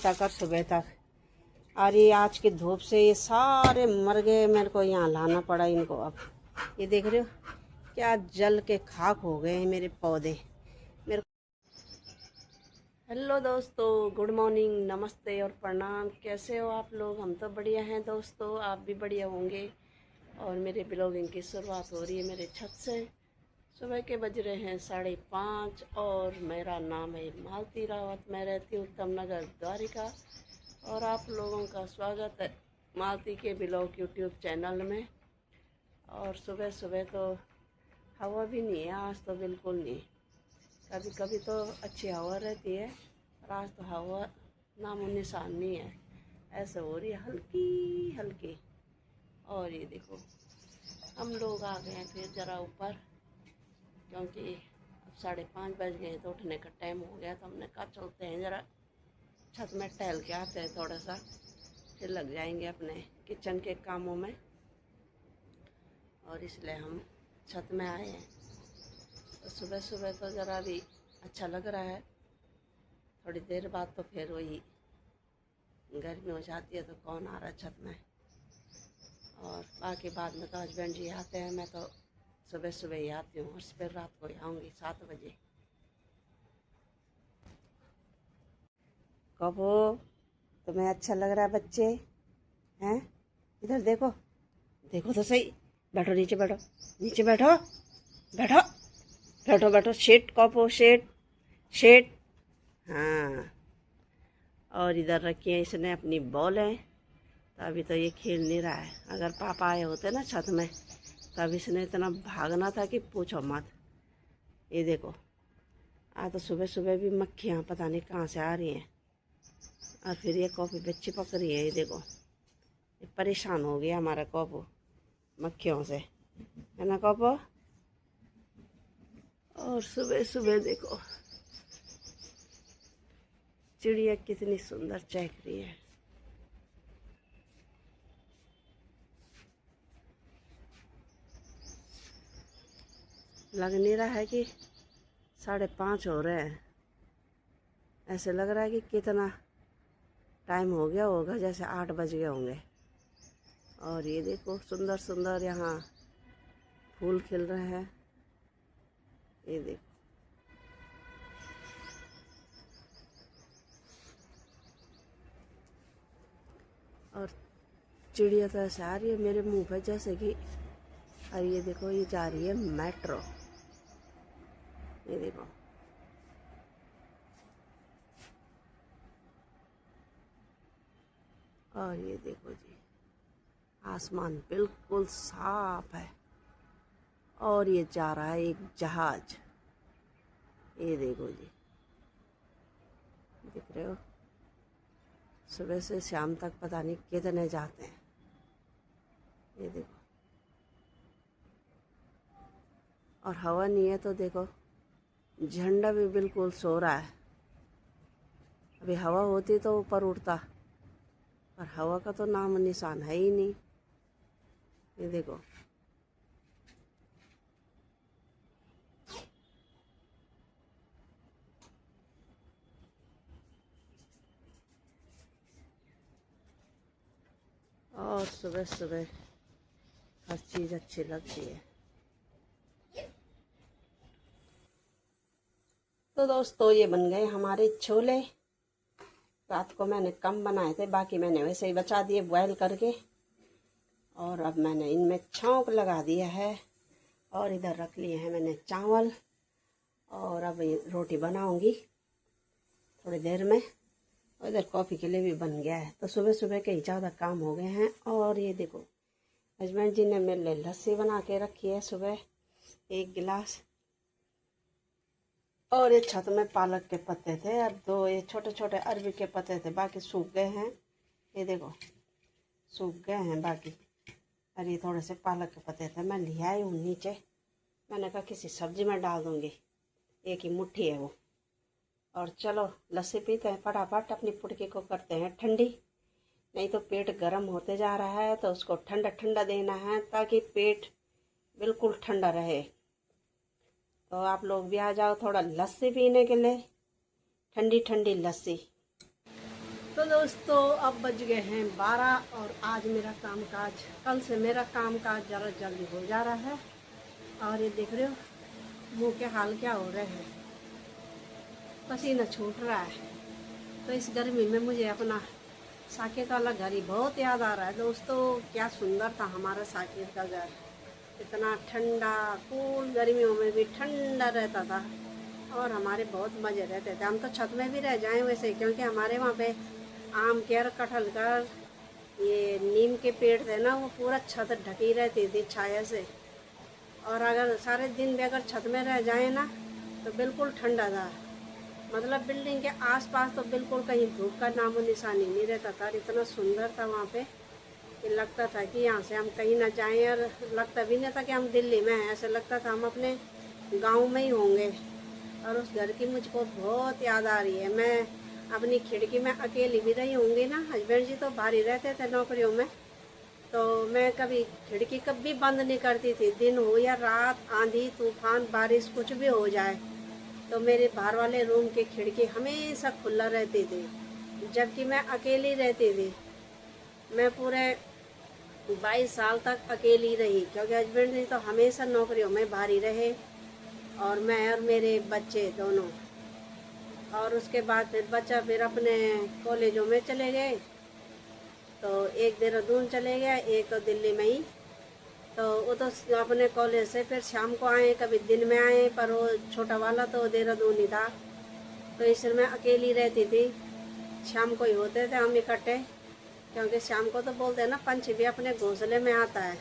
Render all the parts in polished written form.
तक और सुबह तक। और ये आज की धूप से ये सारे मर गए, मेरे को यहाँ लाना पड़ा इनको। अब ये देख रहे हो क्या जल के खाक हो गए हैं मेरे पौधे। मेरे हेलो दोस्तों, गुड मॉर्निंग, नमस्ते और प्रणाम। कैसे हो आप लोग? हम तो बढ़िया हैं दोस्तों, आप भी बढ़िया होंगे। और मेरे ब्लॉगिंग की शुरुआत हो रही है मेरे छत से। सुबह के बज रहे हैं 5:30 और मेरा नाम है मालती रावत। मैं रहती हूँ उत्तम नगर द्वारिका और आप लोगों का स्वागत है मालती के ब्लॉग यूट्यूब चैनल में। और सुबह सुबह तो हवा भी नहीं है आज, तो बिल्कुल नहीं। कभी कभी तो अच्छी हवा रहती है, और आज तो हवा नामो निशान नहीं है। ऐसे हो रही है हल्की हल्की। और ये देखो हम लोग आ गए हैं फिर ज़रा ऊपर, क्योंकि अब 5:30 बज गए तो उठने का टाइम हो गया। तो हमने कहा चलते हैं ज़रा छत में टहल के आते हैं थोड़ा सा, फिर लग जाएंगे अपने किचन के कामों में। और इसलिए हम छत में आए हैं। तो सुबह सुबह तो ज़रा भी अच्छा लग रहा है। थोड़ी देर बाद तो फिर वही गर्मी हो जाती है, तो कौन आ रहा है छत में। और बाकी बाद में तो हस्बैंड जी आते हैं, मैं तो सुबह सुबह ही आती हूँ और फिर रात को ही आऊँगी 7 बजे। कब हो? तुम्हें अच्छा लग रहा है बच्चे हैं? इधर देखो, देखो तो सही। बैठो नीचे, बैठो नीचे, बैठो बैठो बैठो बैठो। शेट कॉपो, शेट शेट। हाँ, और इधर रखी है इसने अपनी बॉल है। तो अभी तो ये खेल नहीं रहा है। अगर पापा आए होते ना छत में, तब इसने इतना भागना था कि पूछो मत। ये देखो, आज तो सुबह सुबह भी मक्खियाँ पता नहीं कहाँ से आ रही हैं। और फिर ये कॉपी पे चिपक रही है। ये देखो, ये परेशान हो गया हमारा कॉपो मक्खियों से, है ना कॉपो? और सुबह सुबह देखो चिड़िया कितनी सुंदर चहक रही है। लग नहीं रहा है कि 5:30 हो रहे हैं। ऐसे लग रहा है कि कितना टाइम हो गया होगा, जैसे 8 बज गए होंगे। और ये देखो सुंदर सुंदर यहाँ फूल खिल रहे हैं। ये देखो, और चिड़िया तो ऐसे आ रही है मेरे मुंह पे जैसे कि। और ये देखो, ये जा रही है मेट्रो। ये देखो, और ये देखो जी, आसमान बिल्कुल साफ है। और ये जा रहा है एक जहाज। ये देखो जी, दिख रहे हो? सुबह से शाम तक पता नहीं कितने जाते हैं। ये देखो, और हवा नहीं है तो देखो झंडा भी बिल्कुल सो रहा है। अभी हवा होती तो ऊपर उड़ता, पर हवा का तो नाम निशान है ही नहीं। ये देखो, और सुबह सुबह हर चीज़ अच्छी लगती है। तो दोस्तों ये बन गए हमारे छोले। रात को मैंने कम बनाए थे, बाकी मैंने वैसे ही बचा दिए बॉयल करके। और अब मैंने इनमें छौंक लगा दिया है। और इधर रख लिए हैं मैंने चावल। और अब ये रोटी बनाऊंगी थोड़ी देर में। और इधर कॉफ़ी के लिए भी बन गया है। तो सुबह सुबह के ही ज़्यादा काम हो गए हैं। और ये देखो, हस्बैंड जी ने मेरे लिए लस्सी बना के रखी है सुबह 1 गिलास। और ये छत में पालक के पत्ते थे, और 2 ये छोटे छोटे अरबी के पत्ते थे, बाकी सूख गए हैं। ये देखो सूख गए हैं बाकी। और ये थोड़े से पालक के पत्ते थे, मैं ले आई हूँ नीचे। मैंने कहा किसी सब्जी में डाल दूँगी, एक ही मुट्ठी है वो। और चलो लस्सी पीते हैं फटाफट, अपनी पुटकी को करते हैं ठंडी। नहीं तो पेट गर्म होते जा रहा है, तो उसको ठंडा ठंडा देना है ताकि पेट बिल्कुल ठंडा रहे। तो आप लोग भी आ जाओ थोड़ा लस्सी पीने के लिए, ठंडी ठंडी लस्सी। तो दोस्तों अब बज गए हैं 12 और आज मेरा कामकाज, कल से मेरा कामकाज ज़रा जल्दी हो जा रहा है। और ये देख रहे हो मुंह के हाल क्या हो रहे हैं, पसीना छूट रहा है। तो इस गर्मी में मुझे अपना साकेत वाला घर ही बहुत याद आ रहा है दोस्तों। क्या सुंदर था हमारा साकेत का घर, इतना ठंडा, कूल, गर्मियों में भी ठंडा रहता था और हमारे बहुत मज़े रहते थे। हम तो छत में भी रह जाएं वैसे, क्योंकि हमारे वहाँ पे आम के और कटहल का ये नीम के पेड़ थे ना, वो पूरा छत ढकी रहती थी छाया से। और अगर सारे दिन भी अगर छत में रह जाए ना तो बिल्कुल ठंडा था, मतलब बिल्डिंग के आसपास तो बिल्कुल कहीं धूप का नामो निशानी नहीं रहता था। इतना सुंदर था वहाँ पे कि लगता था कि यहाँ से हम कहीं ना जाएं, और लगता भी नहीं था कि हम दिल्ली में हैं, ऐसे लगता था हम अपने गांव में ही होंगे। और उस घर की मुझको बहुत याद आ रही है। मैं अपनी खिड़की में अकेली भी रही होंगी ना, हस्बैंड जी तो बाहर ही रहते थे नौकरियों में, तो मैं कभी खिड़की कभी बंद नहीं करती थी। दिन हो या रात, आंधी तूफान बारिश कुछ भी हो जाए, तो मेरे बाहर वाले रूम की खिड़की हमेशा खुला रहती थी, जबकि मैं अकेली रहती थी। मैं पूरे 22 साल तक अकेली रही, क्योंकि हस्बैंड जी तो हमेशा नौकरियों में बाहर ही रहे और मैं और मेरे बच्चे दोनों। और उसके बाद फिर बच्चा फिर अपने कॉलेजों में चले गए, तो एक देहरादून चले गया, एक तो दिल्ली में ही। तो वो तो अपने कॉलेज से फिर शाम को आए, कभी दिन में आए, पर वो छोटा वाला तो देहरादून ही था। तो इसलिए मैं अकेली रहती थी। शाम को ही होते थे हम इकट्ठे, क्योंकि शाम को तो बोलते हैं ना पंछी भी अपने घोंसले में आता है,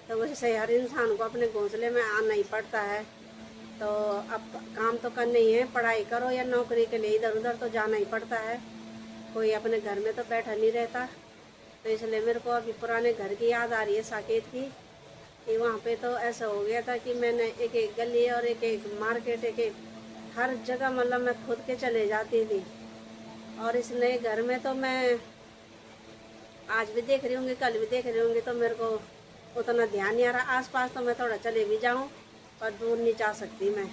तो वैसे हर इंसान को अपने घोंसले में आना ही पड़ता है। तो अब काम तो करना ही है, पढ़ाई करो या नौकरी के लिए इधर उधर तो जाना ही पड़ता है, कोई अपने घर में तो बैठा नहीं रहता। तो इसलिए मेरे को अभी पुराने घर की याद आ रही है साकेत की, कि वहाँ पे तो ऐसा हो गया था कि मैंने एक एक गली और एक एक मार्केट, एक एक हर जगह मतलब मैं खुद के चले जाती थी। और इस नए घर में तो मैं आज भी देख रही होंगी, कल भी देख रही होंगी, तो मेरे को उतना ध्यान नहीं आ रहा। आसपास तो मैं थोड़ा चले भी जाऊँ, पर दूर नहीं जा सकती मैं।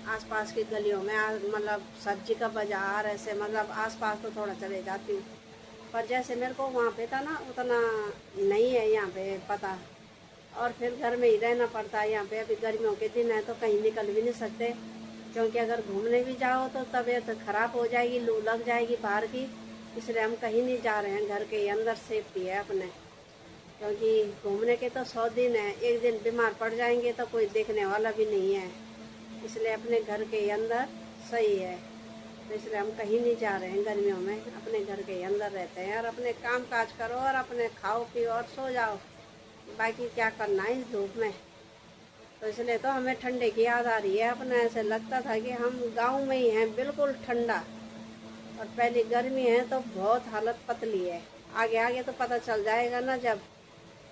आसपास की गलियों में मतलब सब्जी का बाजार ऐसे, मतलब आसपास तो थोड़ा चले जाती हूँ, पर जैसे मेरे को वहाँ पे था ना उतना नहीं है यहाँ पे पता। और फिर घर में ही रहना पड़ता है यहाँ पे। अभी गर्मियों के दिन है तो कहीं निकल भी नहीं सकते, क्योंकि अगर घूमने भी जाओ तो तबीयत खराब हो जाएगी, लू लग जाएगी बाहर की। इसलिए हम कहीं नहीं जा रहे हैं, घर के अंदर सेफ्टी है अपने, क्योंकि घूमने के तो 100 दिन है, एक दिन बीमार पड़ जाएंगे तो कोई देखने वाला भी नहीं है। इसलिए अपने घर के अंदर सही है। तो इसलिए हम कहीं नहीं जा रहे हैं गर्मियों में, अपने घर के अंदर रहते हैं और अपने काम काज करो और अपने खाओ पियो और सो जाओ, बाकी क्या करना है इस धूप में। तो इसलिए तो हमें ठंडे की याद आ रही है अपना। ऐसे लगता था कि हम गाँव में ही हैं, बिल्कुल ठंडा। और पहली गर्मी है तो बहुत हालत पतली है। आगे आगे तो पता चल जाएगा ना, जब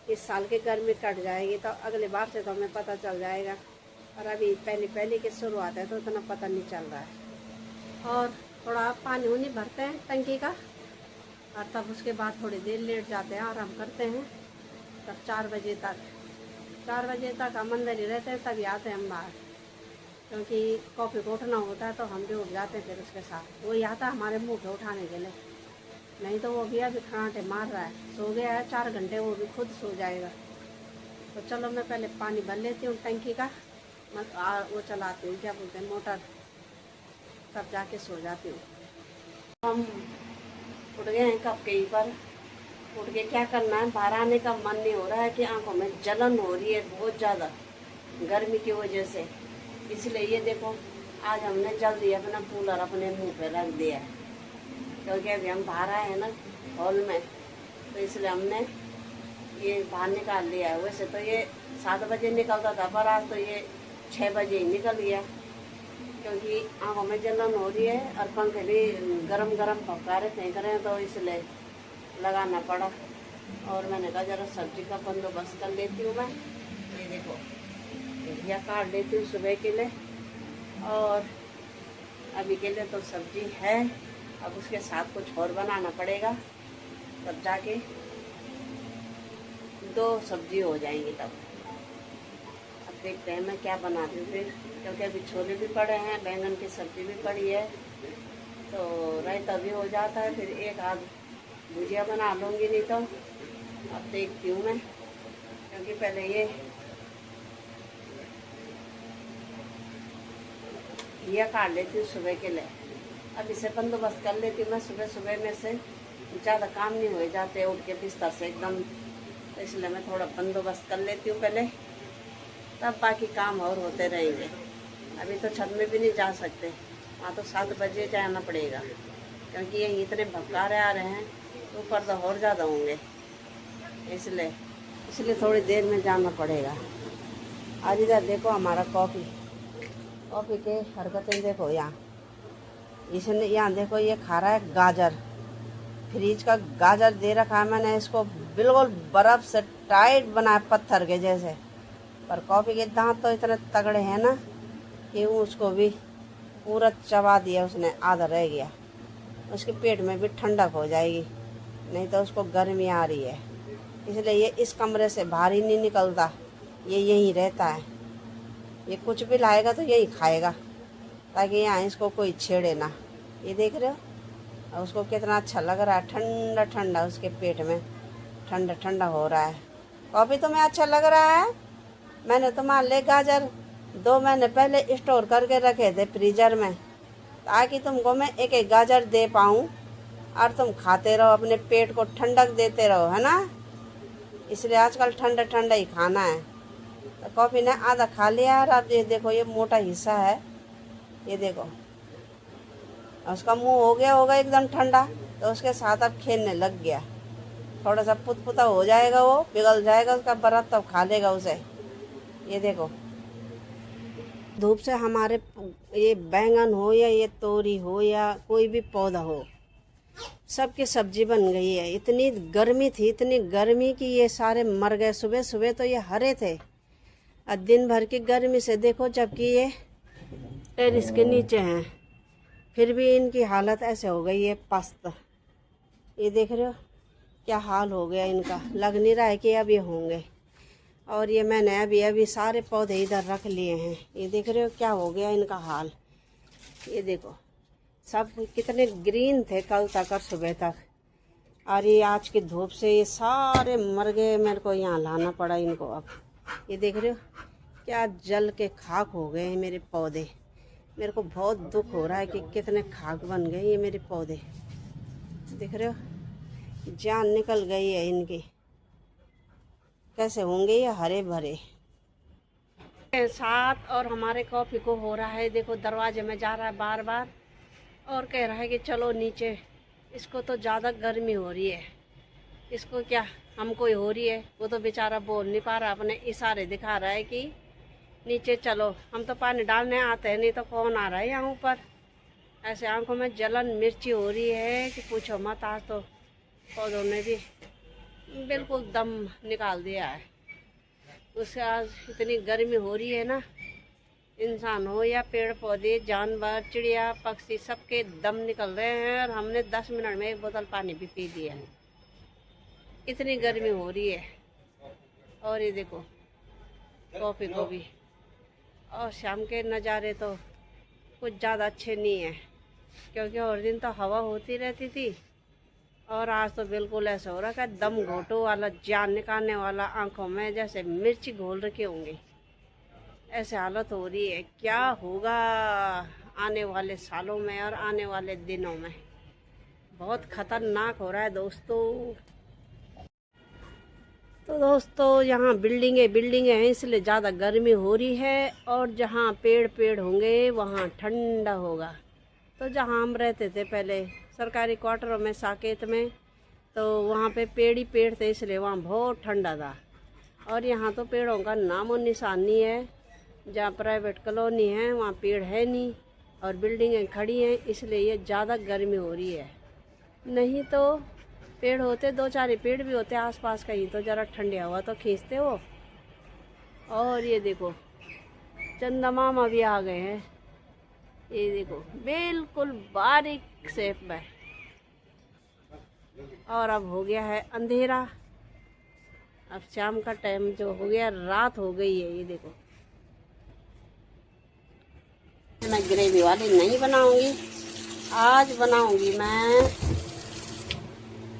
इस साल की गर्मी कट जाएगी तो अगले बार से तो हमें पता चल जाएगा। और अभी पहली की शुरुआत है तो इतना पता नहीं चल रहा है। और थोड़ा पानी उनी भरते हैं टंकी का, और तब उसके बाद थोड़ी देर लेट जाते हैं, आराम करते हैं। तब 4 बजे तक हम अंदर ही रहते हैं, तभी आते हैं हम बाहर, क्योंकि कॉफ़ी को उठना होता है तो हम भी उठ जाते हैं फिर उसके साथ। वो आता है हमारे मुँह पे उठाने के लिए, नहीं तो वो भी अभी खराटे मार रहा है, सो गया है 4 घंटे, वो भी खुद सो जाएगा। तो चलो मैं पहले पानी भर लेती हूँ टंकी का, वो चलाती हूँ, क्या बोलते हैं, मोटर, तब जाके सो जाती हूँ। हम उठ गए हैं कब के पर, उठ के क्या करना है, बाहर आने का मन नहीं हो रहा है कि आंखों में जलन हो रही है बहुत ज़्यादा गर्मी की वजह से। इसलिए ये देखो आज हमने जल्दी अपना कूलर अपने मुंह पे रख दिया है, क्योंकि अभी हम बाहर आए हैं ना हॉल में, तो इसलिए हमने ये बाहर निकाल लिया है। वैसे तो ये 7 बजे निकलता था, पर आज तो ये 6 बजे ही निकल गया, क्योंकि आंखों में जलन हो रही है और पंखे भी गरम गरम फटकारे फेंक रहे हैं, तो इसलिए लगाना पड़ा। और मैंने कहा जरा सब्जी का बंदोबस्त कर लेती हूँ मैं। ये देखो घिया काट लेती हूँ सुबह के लिए, और अभी के लिए तो सब्जी है, अब उसके साथ कुछ और बनाना पड़ेगा, तब जाके 2 सब्जी हो जाएंगी। तब अब देखते हैं मैं क्या बनाती हूँ फिर, क्योंकि अभी छोले भी पड़े हैं, बैंगन की सब्जी भी पड़ी है, तो रायता भी हो जाता है, फिर एक आध भुजिया बना लूँगी, नहीं तो अब देखती हूँ मैं, क्योंकि पहले ये काट लेती हूँ सुबह के लिए। अब इसे बंदोबस्त कर लेती हूँ मैं, सुबह सुबह में से ज़्यादा काम नहीं हो जाते उठ के बिस्तर से एकदम, तो इसलिए मैं थोड़ा बंदोबस्त कर लेती हूँ पहले, तब बाकी काम और होते रहेंगे। अभी तो छत में भी नहीं जा सकते, वहाँ तो 7 बजे जाना पड़ेगा, क्योंकि ये इतने भपकारे आ रहे हैं, तो ऊपर तो और ज़्यादा होंगे, इसलिए थोड़ी देर में जाना पड़ेगा। आज इधर देखो हमारा कॉफ़ी के हरकतें देखो। यहाँ इसने, यहाँ देखो ये खा रहा है गाजर, फ्रीज का गाजर दे रखा है मैंने इसको, बिल्कुल बर्फ़ से टाइट बनाया पत्थर के जैसे, पर कॉफ़ी के दांत तो इतने तगड़े हैं ना कि उसको भी पूरा चबा दिया उसने, आधा रह गया। उसके पेट में भी ठंडक हो जाएगी, नहीं तो उसको गर्मी आ रही है, इसलिए ये इस कमरे से बाहर ही नहीं निकलता, ये यहीं रहता है। ये कुछ भी लाएगा तो यही खाएगा, ताकि यहाँ इसको कोई छेड़े ना। ये देख रहे हो, और उसको कितना अच्छा लग रहा है, ठंडा ठंडा उसके पेट में ठंडा ठंडा हो रहा है। कॉफ़ी तुम्हें अच्छा लग रहा है? मैंने तो मान ले गाजर 2 महीने पहले स्टोर करके रखे थे फ्रीजर में, ताकि तुमको मैं एक एक गाजर दे पाऊँ और तुम खाते रहो, अपने पेट को ठंडक देते रहो, है ना। इसलिए आजकल ठंडा ठंडा ही खाना है। तो कॉफ़ी ने आधा खा लिया, और अब ये देखो ये मोटा हिस्सा है, ये देखो उसका मुंह हो गया होगा एकदम ठंडा, तो उसके साथ अब खेलने लग गया। थोड़ा सा पुतपुता हो जाएगा, वो पिघल जाएगा उसका बर्फ, तब खा लेगा उसे। ये देखो धूप से हमारे ये बैंगन हो या ये तोरी हो या कोई भी पौधा हो, सबकी सब्जी बन गई है। इतनी गर्मी थी, इतनी गर्मी कि ये सारे मर गए। सुबह सुबह तो ये हरे थे, और दिन भर की गर्मी से देखो, जबकि ये टेरिस के नीचे हैं, फिर भी इनकी हालत ऐसे हो गई है पस्त। ये देख रहे हो क्या हाल हो गया इनका, लग नहीं रहा है कि अब ये होंगे। और ये मैंने अभी सारे पौधे इधर रख लिए हैं, ये देख रहे हो क्या हो गया इनका हाल। ये देखो सब कितने ग्रीन थे कल तक और सुबह तक, और ये आज की धूप से ये सारे मर गए। मेरे को यहाँ लाना पड़ा इनको अब। ये देख रहे हो क्या जल के खाक हो गए हैं मेरे पौधे। मेरे को बहुत दुख हो रहा है कि कितने खाक बन गए ये मेरे पौधे। देख रहे हो जान निकल गई है इनकी, कैसे होंगे ये हरे भरे। साथ और हमारे कॉफ़ी को हो रहा है, देखो दरवाजे में जा रहा है बार बार, और कह रहा है कि चलो नीचे। इसको तो ज़्यादा गर्मी हो रही है, इसको क्या हमको ही हो रही है। वो तो बेचारा बोल नहीं पा रहा, अपने इशारे दिखा रहा है कि नीचे चलो। हम तो पानी डालने आते हैं, नहीं तो कौन आ रहा है यहाँ ऊपर। ऐसे आंखों में जलन मिर्ची हो रही है कि पूछो मत। आज तो पौधों ने भी बिल्कुल दम निकाल दिया है। उससे आज इतनी गर्मी हो रही है ना, इंसान हो या पेड़ पौधे, जानवर, चिड़िया, पक्षी, सबके दम निकल रहे हैं। और हमने 10 मिनट में 1 बोतल पानी भी पी लिया है, इतनी गर्मी हो रही है। और ये देखो कॉफ़ी को भी, और शाम के नज़ारे तो कुछ ज़्यादा अच्छे नहीं है, क्योंकि और दिन तो हवा होती रहती थी, और आज तो बिल्कुल ऐसा हो रहा है दम घोटो वाला, जान निकालने वाला। आंखों में जैसे मिर्ची घोल रखी होंगी, ऐसे हालत हो रही है। क्या होगा आने वाले सालों में और आने वाले दिनों में, बहुत ख़तरनाक हो रहा है दोस्तों। तो दोस्तों यहाँ बिल्डिंगे हैं, इसलिए ज़्यादा गर्मी हो रही है, और जहाँ पेड़ होंगे वहाँ ठंडा होगा। तो जहाँ हम रहते थे पहले सरकारी क्वार्टरों में साकेत में, तो वहाँ पे पेड़ थे, इसलिए वहाँ बहुत ठंडा था। और यहाँ तो पेड़ों का नामो निशान नहीं है। जहाँ प्राइवेट कॉलोनी है वहाँ पेड़ है नहीं, और बिल्डिंगें खड़ी हैं, इसलिए ये ज़्यादा गर्मी हो रही है। नहीं तो पेड़ होते, 2-4 पेड़ भी होते आसपास कहीं, तो ज़रा ठंडी हवा तो खींचते हो। और ये देखो चंदा मामा भी आ गए हैं, ये देखो बिल्कुल बारीक शेप में। और अब हो गया है अंधेरा, अब शाम का टाइम जो हो गया, रात हो गई है। ये देखो मैं ग्रेवी वाली नहीं बनाऊंगी, आज बनाऊंगी मैं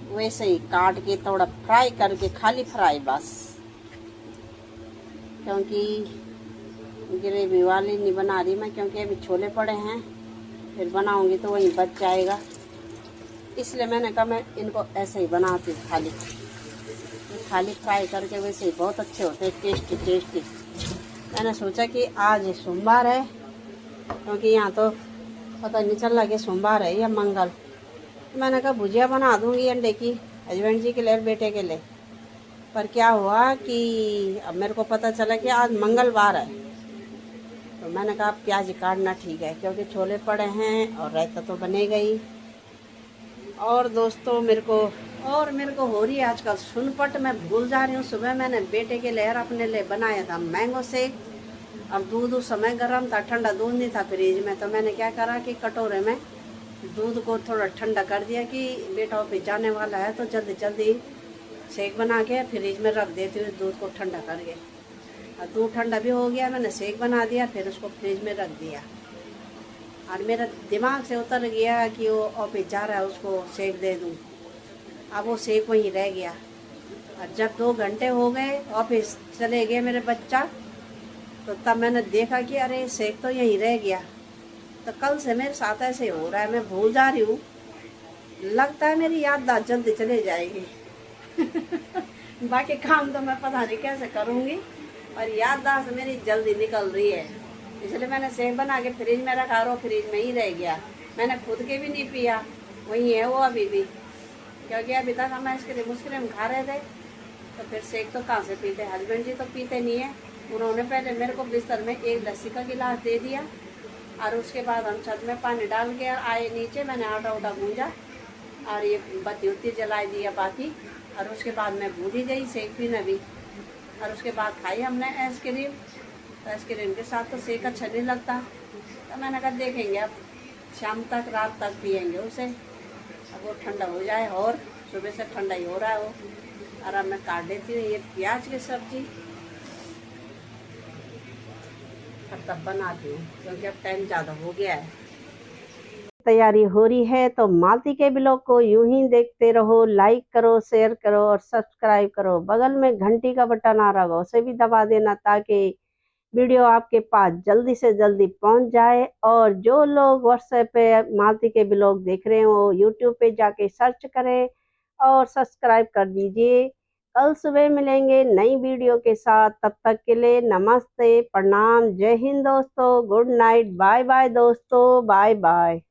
वैसे ही काट के थोड़ा फ्राई करके, खाली फ्राई बस, क्योंकि ग्रेवी वाली नहीं बना रही मैं, क्योंकि अभी छोले पड़े हैं, फिर बनाऊंगी तो वहीं बच जाएगा। इसलिए मैंने कहा मैं इनको ऐसे ही बनाती हूँ, खाली फ्राई करके। वैसे ही बहुत अच्छे होते हैं, टेस्टी टेस्टी। मैंने सोचा कि आज सोमवार है, क्योंकि यहाँ तो पता नहीं चल रहा कि सोमवार है या मंगल। तो मैंने कहा भुजिया बना दूंगी अंडे की, हस्बैंड जी के लिए और बेटे के लिए। पर क्या हुआ कि अब मेरे को पता चला कि आज मंगलवार है, तो मैंने कहा प्याज काटना ठीक है, क्योंकि छोले पड़े हैं और रायता तो बनेगा ही। और दोस्तों मेरे को हो रही है आजकल सुनपट, मैं भूल जा रही हूँ। सुबह मैंने बेटे के लिए और अपने लिए बनाया था मैंगो शेक। अब दूध उस समय गर्म था, ठंडा दूध नहीं था फ्रिज में, तो मैंने क्या करा कि कटोरे में दूध को थोड़ा ठंडा कर दिया कि बेटा ऑफिस जाने वाला है तो जल्दी जल्दी शेक बना के फ्रिज में रख देती हूँ दूध को ठंडा करके। और दूध ठंडा भी हो गया, मैंने शेक बना दिया, फिर उसको फ्रिज में रख दिया। और मेरा दिमाग से उतर गया कि वो ऑफिस जा रहा है, उसको शेक दे दूँ। अब वो शेक वहीं रह गया। और जब 2 घंटे हो गए, ऑफिस चले गए मेरे बच्चा, तो तब मैंने देखा कि अरे शेक तो यहीं रह गया। तो कल से मेरे साथ ऐसे हो रहा है, मैं भूल जा रही हूँ। लगता है मेरी याददाश्त जल्दी चले जाएगी। बाकी काम तो मैं पता नहीं कैसे करूँगी, और याददाश्त मेरी जल्दी निकल रही है। इसलिए मैंने शेक बना के फ्रिज में रखा, और फ्रिज में ही रह गया। मैंने खुद के भी नहीं पिया, वही है वो अभी भी, क्योंकि अभी तक हम आइसक्रीम मुस्क्रीम खा रहे थे, तो फिर शेक तो कहाँ से पीते। हस्बैंड जी तो पीते नहीं है। उन्होंने पहले मेरे को बिस्तर में एक लस्सी का गिलास दे दिया, और उसके बाद हम छत में पानी डाल के आए नीचे। मैंने आटा उटा गूंजा और ये बत्ती उत्ती जलाई दिया बाकी, और उसके बाद मैं भूली गई शेक पीना भी। और उसके बाद खाई हमने आइसक्रीम, तो आइसक्रीम के साथ तो शेक अच्छा नहीं लगता। तो मैंने कहा देखेंगे अब शाम तक, रात तक पियेंगे उसे, अब वो ठंडा हो जाए। और सुबह से ठंडा ही हो रहा है वो। और अब मैं काट देती हूँ ये प्याज की सब्जी, और तब बनाती हूँ, क्योंकि अब टाइम ज़्यादा हो गया है। तैयारी हो रही है, तो मालती के ब्लॉग को यूं ही देखते रहो। लाइक करो, शेयर करो और सब्सक्राइब करो। बगल में घंटी का बटन आ रहा होगा, उसे भी दबा देना, ताकि वीडियो आपके पास जल्दी से जल्दी पहुंच जाए। और जो लोग व्हाट्सएप पे मालती के ब्लॉग देख रहे हो, वो यूट्यूब पे जाके सर्च करें और सब्सक्राइब कर दीजिए। कल सुबह मिलेंगे नई वीडियो के साथ, तब तक के लिए नमस्ते, प्रणाम, जय हिंद दोस्तों, गुड नाइट, बाय बाय दोस्तों, बाय बाय।